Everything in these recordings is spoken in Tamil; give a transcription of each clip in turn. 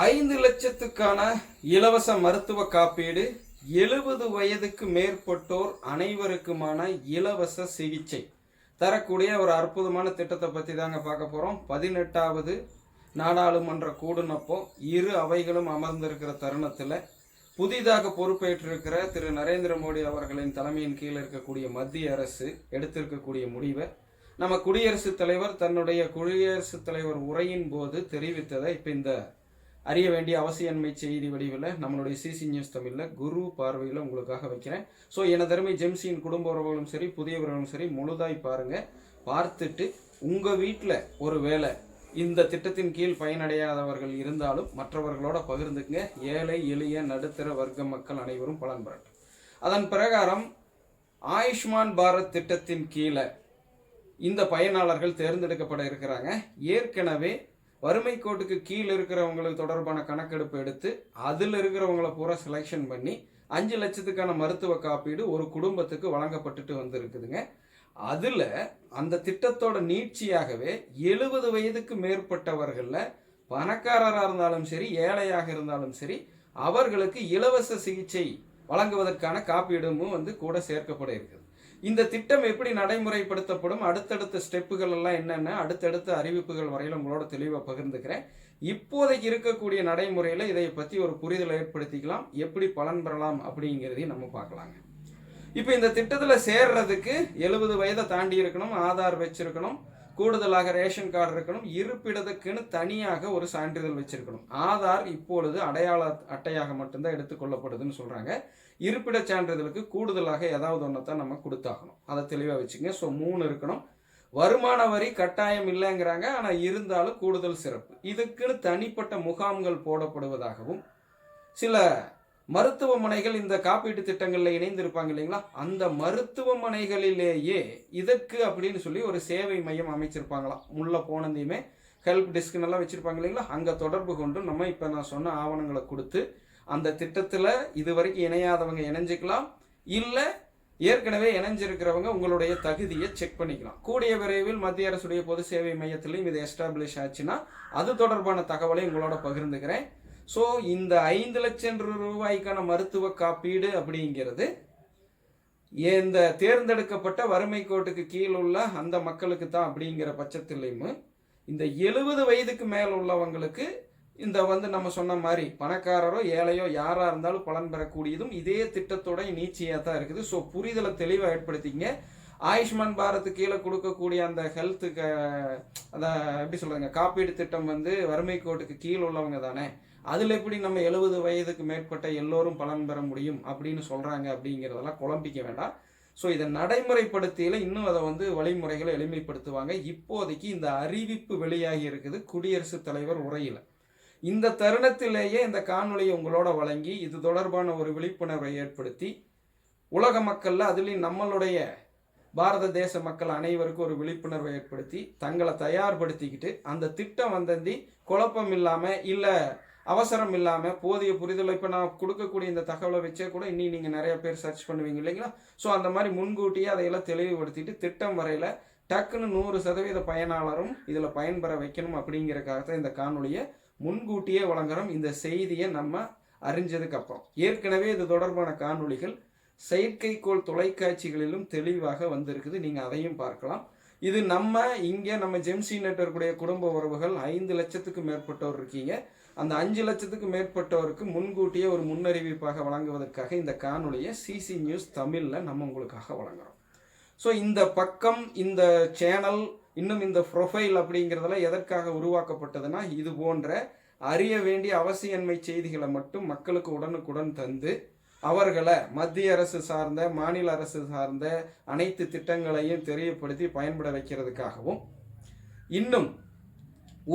5 லட்சத்துக்கான இலவச மருத்துவ காப்பீடு, 70 வயதுக்கு மேற்பட்டோர் அனைவருக்குமான இலவச சிகிச்சை தரக்கூடிய ஒரு அற்புதமான திட்டத்தை பற்றி தாங்க பார்க்க போகிறோம். 18வது நாடாளுமன்ற கூடுனப்போ இரு அவைகளும் அமர்ந்திருக்கிற தருணத்தில் புதிதாக பொறுப்பேற்றிருக்கிற திரு நரேந்திர மோடி அவர்களின் தலைமையின் கீழ் இருக்கக்கூடிய மத்திய அரசு எடுத்திருக்கக்கூடிய முடிவை நம்ம குடியரசுத் தலைவர் தன்னுடைய குடியரசுத் தலைவர் உரையின் போது தெரிவித்ததை இப்போ இந்த அறிய வேண்டிய அவசியன்மை செய்தி வடிவில் நம்மளுடைய சிசி நியூஸ் தமிழில் குரு பார்வையில் உங்களுக்காக வைக்கிறேன். ஸோ எனதருமை ஜெம்சியின் குடும்ப உறவுகளும் சரி புதியவர்களும் சரி முழுதாய் பாருங்கள். பார்த்துட்டு உங்கள் வீட்டில் ஒரு வேளை இந்த திட்டத்தின் கீழ் பயனடையாதவர்கள் இருந்தாலும் மற்றவர்களோட பகிர்ந்துக்குங்க. ஏழை எளிய நடுத்தர வர்க்க மக்கள் அனைவரும் பலன் பெறட்டும். அதன் பிரகாரம் ஆயுஷ்மான் பாரத் திட்டத்தின் கீழே இந்த பயனாளர்கள் தேர்ந்தெடுக்கப்பட இருக்கிறாங்க. ஏற்கனவே வறுமை கோட்டுக்கு கீழே இருக்கிறவங்களுக்கு தொடர்பான கணக்கெடுப்பு எடுத்து அதில் இருக்கிறவங்கள பூரா செலெக்ஷன் பண்ணி 5 லட்சத்துக்கான மருத்துவ காப்பீடு ஒரு குடும்பத்துக்கு வழங்கப்பட்டுட்டு வந்திருக்குதுங்க. அதில் அந்த திட்டத்தோட நீட்சியாகவே 70 வயதுக்கு மேற்பட்டவர்களில் பணக்காரராக இருந்தாலும் சரி ஏழையாக இருந்தாலும் சரி அவர்களுக்கு இலவச சிகிச்சை வழங்குவதற்கான காப்பீடும் கூட சேர்க்கப்பட இருக்குது. இந்த திட்டம் எப்படி நடைமுறைப்படுத்தப்படும், அடுத்தடுத்த ஸ்டெப்புகள் எல்லாம் என்னென்ன, அடுத்தடுத்த அறிவிப்புகள் வரையில் உங்களோட தெளிவாக பகிர்ந்துக்கிறேன். இப்போதைக்கு இருக்கக்கூடிய நடைமுறையில் இதை பற்றி ஒரு புரிதலை ஏற்படுத்திக்கலாம், எப்படி பலன் பெறலாம் அப்படிங்கிறதையும் நம்ம பார்க்கலாங்க. இப்போ இந்த திட்டத்தில் சேர்றதுக்கு 70 வயதை தாண்டி இருக்கணும், ஆதார் வச்சிருக்கணும், கூடுதலாக ரேஷன் கார்டு இருக்கணும், இருப்பிடத்துக்குன்னு தனியாக ஒரு சான்றிதழ் வச்சிருக்கணும். ஆதார் இப்பொழுது அடையாள அட்டையாக மட்டும்தான் எடுத்துக்கொள்ளப்படுதுன்னு சொல்கிறாங்க. இருப்பிட சான்றிதழுக்கு கூடுதலாக ஏதாவது ஒன்று தான் நம்ம கொடுத்தாகணும். அதை தெளிவாக வச்சுங்க. ஸோ 3 இருக்கணும். வருமான வரி கட்டாயம் இல்லைங்கிறாங்க, ஆனால் இருந்தாலும் கூடுதல் சிறப்பு. இதுக்குன்னு தனிப்பட்ட முகாம்கள் போடப்படுவதாகவும், சில மருத்துவமனைகள் இந்த காப்பீட்டு திட்டங்களில் இணைந்திருப்பாங்க இல்லைங்களா, அந்த மருத்துவமனைகளிலேயே இதற்கு அப்படின்னு சொல்லி ஒரு சேவை மையம் அமைச்சிருப்பாங்களாம். முள்ள போனதையுமே ஹெல்ப் டெஸ்க்னெல்லாம் வச்சுருப்பாங்க இல்லைங்களா, அங்கே தொடர்பு கொண்டு நம்ம இப்போ நான் சொன்ன ஆவணங்களை கொடுத்து அந்த திட்டத்தில் இது வரைக்கும் இணையாதவங்க இணைஞ்சிக்கலாம், இல்லை ஏற்கனவே இணைஞ்சிருக்கிறவங்க உங்களுடைய தகுதியை செக் பண்ணிக்கலாம். கூடிய விரைவில் மத்திய அரசுடைய பொது சேவை மையத்திலையும் இது எஸ்டாப்ளிஷ் ஆச்சுன்னா அது தொடர்பான தகவலை உங்களோட பகிர்ந்துக்கிறேன். ஸோ இந்த 5 லட்சம் ரூபாய்க்கான மருத்துவ காப்பீடு அப்படிங்கிறது இந்த தேர்ந்தெடுக்கப்பட்ட வறுமை கோட்டுக்கு கீழ் உள்ள அந்த மக்களுக்கு தான் அப்படிங்கிற பட்சத்திலையும் இந்த 70 வயதுக்கு மேல் உள்ளவங்களுக்கு இந்த நம்ம சொன்ன மாதிரி பணக்காரரோ ஏழையோ யாராக இருந்தாலும் பலன் பெறக்கூடியதும் இதே திட்டத்தோட நீட்சியாக தான் இருக்குது. ஸோ புரிதலை தெளிவாக ஏற்படுத்திங்க. ஆயுஷ்மான் பாரத் கீழே கொடுக்கக்கூடிய அந்த ஹெல்த்துக்கு அதை எப்படி சொல்கிறாங்க, காப்பீடு திட்டம் வறுமை கோட்டுக்கு கீழே உள்ளவங்க தானே, அதில் எப்படி நம்ம 70 வயதுக்கு மேற்பட்ட எல்லோரும் பலன் பெற முடியும் அப்படின்னு சொல்கிறாங்க அப்படிங்கிறதெல்லாம் குழம்பிக்க வேண்டாம். ஸோ இதை நடைமுறைப்படுத்தியில் இன்னும் அதை வழிமுறைகளை எளிமைப்படுத்துவாங்க. இப்போதைக்கு இந்த அறிவிப்பு வெளியாகி இருக்குது குடியரசுத் தலைவர் உரையில். இந்த தருணத்திலேயே இந்த காணொலியை உங்களோட வழங்கி இது தொடர்பான ஒரு விழிப்புணர்வை ஏற்படுத்தி உலக மக்களில் அதுலேயும் நம்மளுடைய பாரத தேச மக்கள் அனைவருக்கும் ஒரு விழிப்புணர்வை ஏற்படுத்தி தங்களை தயார்படுத்திக்கிட்டு அந்த திட்டம் குழப்பம் இல்லாமல் இல்லை அவசரம் இல்லாமல் போதிய புரிதலை இப்போ நான் கொடுக்கக்கூடிய இந்த தகவலை வச்சே கூட இன்னும் நீங்கள் நிறைய பேர் சர்ச் பண்ணுவீங்க இல்லைங்களா. ஸோ அந்த மாதிரி முன்கூட்டியே அதையெல்லாம் தெளிவுபடுத்திட்டு திட்டம் வரையில் டக்குன்னு 100% பயனாளரும் இதில் பயன்பெற வைக்கணும் அப்படிங்கிறக்காக தான் இந்த காணொலியை முன்கூட்டியே வழங்குறோம். இந்த செய்தியை நம்ம அறிஞ்சதுக்கு அப்புறம் ஏற்கனவே இது தொடர்பான காணொலிகள் செயற்கைக்கோள் தொலைக்காட்சிகளிலும் தெளிவாக வந்திருக்குது, நீங்கள் அதையும் பார்க்கலாம். இது நம்ம ஜெம்சி நெட்வொர்க்குடைய குடும்ப உறவுகள் 5 லட்சத்துக்கு மேற்பட்டோர் இருக்கீங்க. அந்த 5 லட்சத்துக்கு மேற்பட்டோருக்கு முன்கூட்டியே ஒரு முன்னறிவிப்பாக வழங்குவதற்காக இந்த காணொலியை சிசி நியூஸ் தமிழில் நம்ம உங்களுக்காக வழங்குறோம். ஸோ இந்த பக்கம் இந்த சேனல் இன்னும் இந்த ப்ரொஃபைல் அப்படிங்கிறதெல்லாம் எதற்காக உருவாக்கப்பட்டதுன்னா இது போன்ற அறிய வேண்டிய அவசியன்மை செய்திகளை மட்டும் மக்களுக்கு உடனுக்குடன் தந்து அவர்களை மத்திய அரசு சார்ந்த மாநில அரசு சார்ந்த அனைத்து திட்டங்களையும் தெரியப்படுத்தி பயன்பட வைக்கிறதுக்காகவும், இன்னும்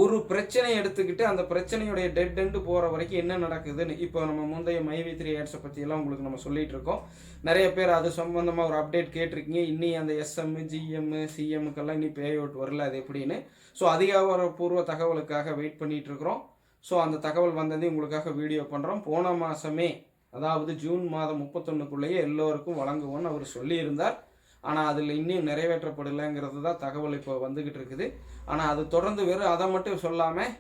ஒரு பிரச்சனை எடுத்துக்கிட்டு அந்த பிரச்சனையுடைய டெட் எண்டு போகிற வரைக்கும் என்ன நடக்குதுன்னு இப்போ நம்ம முந்தைய மைவி 3 ஆட்ஸை பற்றியெல்லாம் உங்களுக்கு நம்ம சொல்லிகிட்டு இருக்கோம். நிறைய பேர் அது சம்பந்தமாக ஒரு அப்டேட் கேட்டிருக்கீங்க. இன்னி அந்த எஸ்எம் ஜிஎம் சிஎம்முக்கெல்லாம் இன்னி பே அவுட் வரல, அது எப்படின்னு. ஸோ அதிகாரப்பூர்வ தகவலுக்காக வெயிட் பண்ணிகிட்டு இருக்கிறோம். ஸோ அந்த தகவல் உங்களுக்காக வீடியோ பண்ணுறோம். போன மாதமே அதாவது ஜூன் மாதம் 31க்குள்ளேயே எல்லோருக்கும் வழங்குவோன்னு அவர் சொல்லியிருந்தார். ஆனால் அதில் இன்னும் நிறைவேற்றப்படலைங்கிறது தான் தகவல் இப்போ வந்துக்கிட்டு இருக்குது. ஆனால் அது தொடர்ந்து வெறும் அதை மட்டும் சொல்லாமல்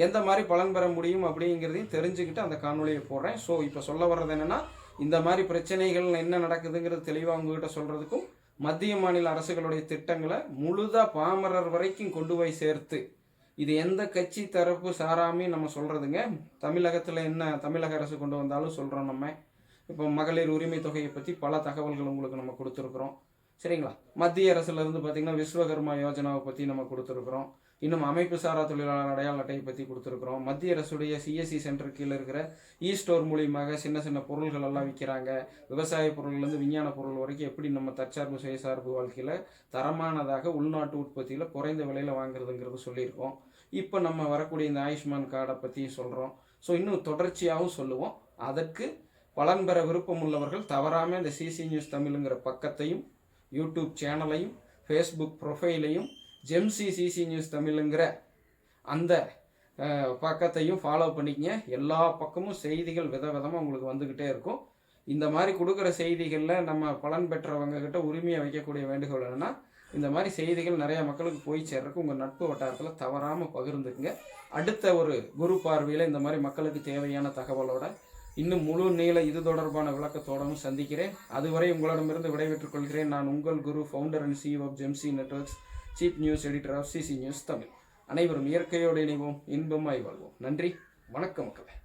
எந்த மாதிரி பலன் பெற முடியும் அப்படிங்கிறதையும் தெரிஞ்சுக்கிட்டு அந்த காணொலியை போடுறேன். ஸோ இப்போ சொல்ல வர்றது என்னென்னா, இந்த மாதிரி பிரச்சனைகள் என்ன நடக்குதுங்கிறது தெளிவாக உங்ககிட்ட சொல்கிறதுக்கும், மத்திய மாநில அரசுகளுடைய திட்டங்களை முழுதாக பாமரர் வரைக்கும் கொண்டு போய் சேர்த்து, இது எந்த கட்சி தரப்பு சாராமே நம்ம சொல்கிறதுங்க. தமிழகத்தில் என்ன தமிழக அரசு கொண்டு வந்தாலும் சொல்கிறோம். நம்ம இப்போ மகளிர் உரிமை தொகையை பற்றி பல தகவல்கள் உங்களுக்கு நம்ம கொடுத்துருக்குறோம். சரிங்களா? மத்திய அரசுலேருந்து பார்த்திங்கன்னா விஸ்வகர்மா யோஜனாவை பற்றி நம்ம கொடுத்துருக்குறோம். இன்னும் அமைப்பு சாரா தொழிலாளர் அடையாள அட்டையை பற்றி கொடுத்துருக்குறோம். மத்திய அரசுடைய சிஎஸ்சி சென்டர் கீழே இருக்கிற ஸ்டோர் மூலியமாக சின்ன சின்ன பொருள்கள் எல்லாம் விற்கிறாங்க. விவசாய பொருள்லேருந்து விஞ்ஞான பொருள் வரைக்கும் எப்படி நம்ம தற்சார்பு சுயசார்பு வாழ்க்கையில் தரமானதாக உள்நாட்டு உற்பத்தியில் குறைந்த விலையில் வாங்குறதுங்கிறது சொல்லியிருக்கோம். இப்போ நம்ம வரக்கூடிய இந்த ஆயுஷ்மான் கார்டை பற்றி சொல்கிறோம். ஸோ இன்னும் தொடர்ச்சியாகவும் சொல்லுவோம். அதற்கு பலன் பெற விருப்பம் உள்ளவர்கள் தவறாமல் இந்த சிசி நியூஸ் தமிழுங்கிற பக்கத்தையும், யூடியூப் சேனலையும், ஃபேஸ்புக் ப்ரொஃபைலையும், ஜெம்சி சிசி நியூஸ் தமிழுங்கிற அந்த பக்கத்தையும் ஃபாலோ பண்ணிக்கங்க. எல்லா பக்கமும் செய்திகள் விதவிதமாக உங்களுக்கு வந்துக்கிட்டே இருக்கும். இந்த மாதிரி கொடுக்குற செய்திகளில் நம்ம பலன் பெற்றவங்க கிட்ட உரிமையை வைக்கக்கூடிய வேண்டுகோள் என்னென்னா, இந்த மாதிரி செய்திகள் நிறையா மக்களுக்கு போய் சேர்றதுக்கு உங்கள் நட்பு வட்டாரத்தில் தவறாமல் பகிர்ந்துக்குங்க. அடுத்த ஒரு குரு பார்வையில் இந்த மாதிரி மக்களுக்கு தேவையான தகவலோட இன்னும் முழு நீள இது தொடர்பான விளக்கத்தோடவும் சந்திக்கிறேன். அதுவரை உங்களிடமிருந்து விடைபெற்றுக் கொள்கிறேன். நான் உங்கள் குரு, ஃபவுண்டர் அண்ட் CEO ஆஃப் ஜெம்சி networks, chief news editor of CC News Tamil. அனைவரும் இயற்கையோடு இணைவோம், இன்பமாய் வாழ்வோம். நன்றி, வணக்கம் மக்களே.